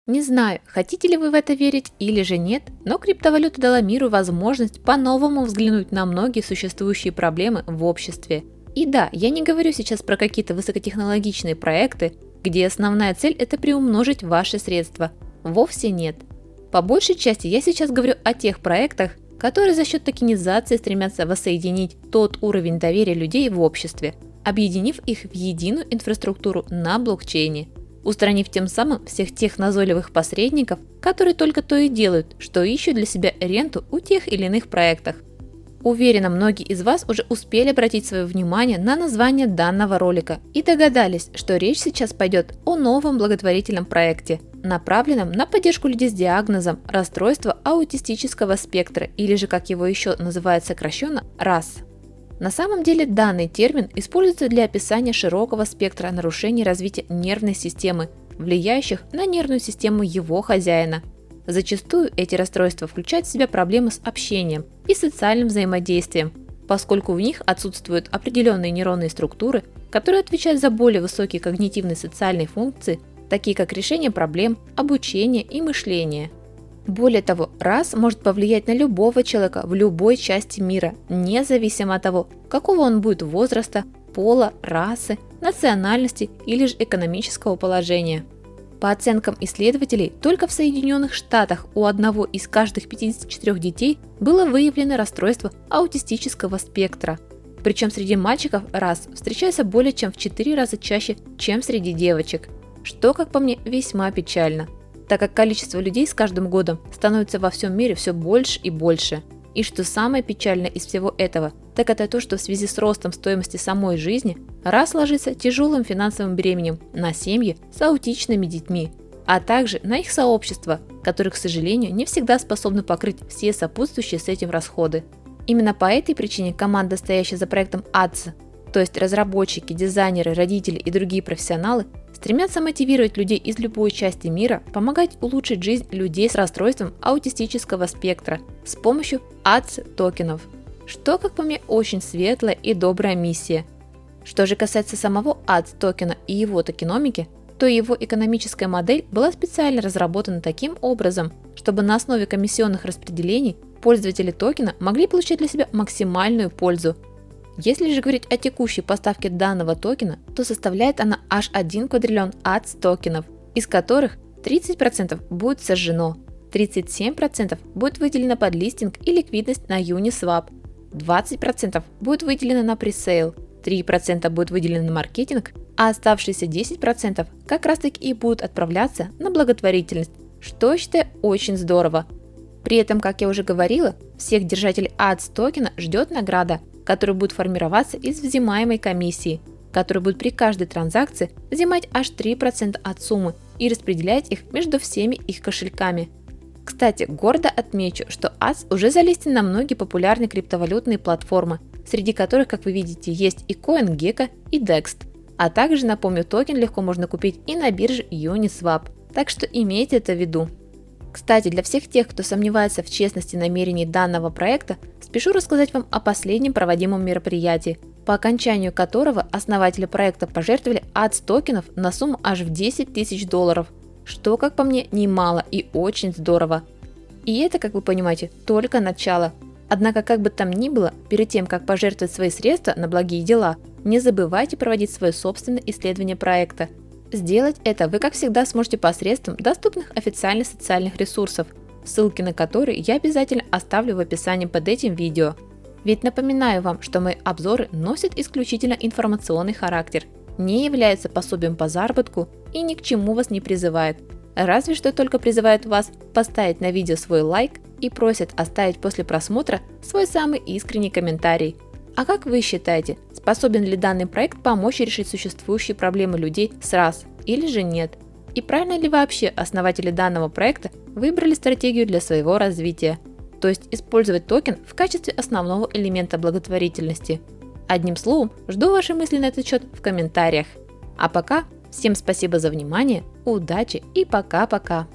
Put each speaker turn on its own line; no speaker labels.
Не знаю, хотите ли вы в это верить или же нет, но криптовалюта дала миру возможность по-новому взглянуть на многие существующие проблемы в обществе. И да, я не говорю сейчас про какие-то высокотехнологичные проекты, где основная цель – это приумножить ваши средства. Вовсе нет. По большей части я сейчас говорю о тех проектах, которые за счет токенизации стремятся воссоединить тот уровень доверия людей в обществе, объединив их в единую инфраструктуру на блокчейне, устранив тем самым всех тех назойливых посредников, которые только то и делают, что ищут для себя ренту у тех или иных проектах. Уверена, многие из вас уже успели обратить свое внимание на название данного ролика и догадались, что речь сейчас пойдет о новом благотворительном проекте, направленном на поддержку людей с диагнозом расстройства аутистического спектра, или же, как его еще называют сокращенно, РАС. На самом деле данный термин используется для описания широкого спектра нарушений развития нервной системы, влияющих на нервную систему его хозяина. Зачастую эти расстройства включают в себя проблемы с общением и социальным взаимодействием, поскольку в них отсутствуют определенные нейронные структуры, которые отвечают за более высокие когнитивные социальные функции, такие как решение проблем, обучение и мышление. Более того, РАС может повлиять на любого человека в любой части мира, независимо от того, какого он будет возраста, пола, расы, национальности или же экономического положения. По оценкам исследователей, только в Соединенных Штатах у одного из каждых 54 детей было выявлено расстройство аутистического спектра. Причем среди мальчиков РАС встречается более чем в 4 раза чаще, чем среди девочек, что, как по мне, весьма печально, так как количество людей с каждым годом становится во всем мире все больше и больше. И что самое печальное из всего этого, так это то, что в связи с ростом стоимости самой жизни РАС ложится тяжелым финансовым бременем на семьи с аутичными детьми, а также на их сообщества, которые, к сожалению, не всегда способны покрыть все сопутствующие с этим расходы. Именно по этой причине команда, стоящая за проектом АДС, то есть разработчики, дизайнеры, родители и другие профессионалы, стремятся мотивировать людей из любой части мира помогать улучшить жизнь людей с расстройством аутистического спектра с помощью АДС-токенов, что, как по мне, очень светлая и добрая миссия. Что же касается самого АДС-токена и его токеномики, то его экономическая модель была специально разработана таким образом, чтобы на основе комиссионных распределений пользователи токена могли получать для себя максимальную пользу. Если же говорить о текущей поставке данного токена, то составляет она аж 1 квадриллион АДС токенов, из которых 30% будет сожжено, 37% будет выделено под листинг и ликвидность на Uniswap, 20% будет выделено на пресейл, 3% будет выделено на маркетинг, а оставшиеся 10% как раз таки и будут отправляться на благотворительность, что, считаю, очень здорово. При этом, как я уже говорила, всех держателей АДС токена ждет награда, который будет формироваться из взимаемой комиссии, которая будет при каждой транзакции взимать аж 3% от суммы и распределять их между всеми их кошельками. Кстати, гордо отмечу, что АДС уже залистен на многие популярные криптовалютные платформы, среди которых, как вы видите, есть и CoinGecko, и Dext. А также, напомню, токен легко можно купить и на бирже Uniswap, так что имейте это в виду. Кстати, для всех тех, кто сомневается в честности намерений данного проекта, спешу рассказать вам о последнем проводимом мероприятии, по окончанию которого основатели проекта пожертвовали АДС токенов на сумму аж в $10 тысяч, что, как по мне, немало и очень здорово. И это, как вы понимаете, только начало. Однако, как бы там ни было, перед тем, как пожертвовать свои средства на благие дела, не забывайте проводить свое собственное исследование проекта. Сделать это вы, как всегда, сможете посредством доступных официальных социальных ресурсов, ссылки на которые я обязательно оставлю в описании под этим видео. Ведь напоминаю вам, что мои обзоры носят исключительно информационный характер, не являются пособием по заработку и ни к чему вас не призывают. Разве что только призывают вас поставить на видео свой лайк и просят оставить после просмотра свой самый искренний комментарий. А как вы считаете, способен ли данный проект помочь решить существующие проблемы людей с РАС или же нет? И правильно ли вообще основатели данного проекта выбрали стратегию для своего развития, то есть использовать токен в качестве основного элемента благотворительности? Одним словом, жду ваши мысли на этот счет в комментариях. А пока, всем спасибо за внимание, удачи и пока-пока!